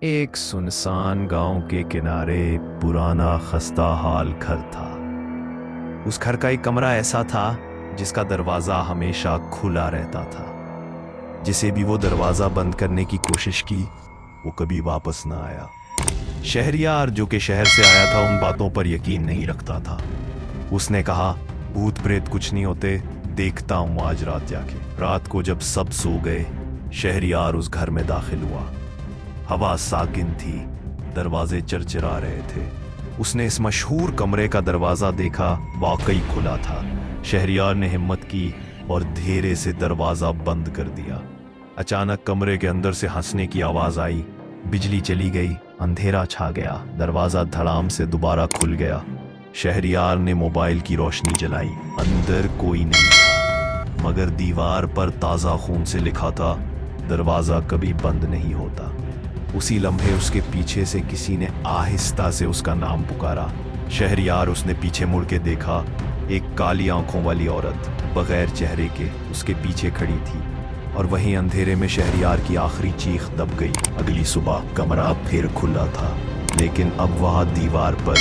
ایک سنسان گاؤں کے کنارے پرانا خستہ حال گھر تھا۔ اس گھر کا ایک کمرہ ایسا تھا جس کا دروازہ ہمیشہ کھلا رہتا تھا۔ جسے بھی وہ دروازہ بند کرنے کی کوشش کی وہ کبھی واپس نہ آیا۔ شہریار جو کہ شہر سے آیا تھا ان باتوں پر یقین نہیں رکھتا تھا۔ اس نے کہا بھوت پریت کچھ نہیں ہوتے، دیکھتا ہوں آج رات جا کے۔ رات کو جب سب سو گئے شہریار اس گھر میں داخل ہوا۔ ہوا ساکن تھی، دروازے چرچرا رہے تھے۔ اس نے اس مشہور کمرے کا دروازہ دیکھا، واقعی کھلا تھا۔ شہریار نے ہمت کی اور دھیرے سے دروازہ بند کر دیا۔ اچانک کمرے کے اندر سے ہنسنے کی آواز آئی، بجلی چلی گئی، اندھیرا چھا گیا، دروازہ دھڑام سے دوبارہ کھل گیا۔ شہریار نے موبائل کی روشنی جلائی، اندر کوئی نہیں تھا، مگر دیوار پر تازہ خون سے لکھا تھا دروازہ کبھی بند نہیں ہوتا۔ اسی لمحے اس کے پیچھے سے کسی نے آہستہ سے اس کا نام پکارا۔ شہریار اس نے پیچھے مڑ کے دیکھا، ایک کالی آنکھوں والی عورت بغیر چہرے کے اس کے پیچھے کھڑی تھی، اور وہیں اندھیرے میں شہریار کی آخری چیخ دب گئی۔ اگلی صبح کمرہ پھر کھلا تھا، لیکن اب وہاں دیوار پر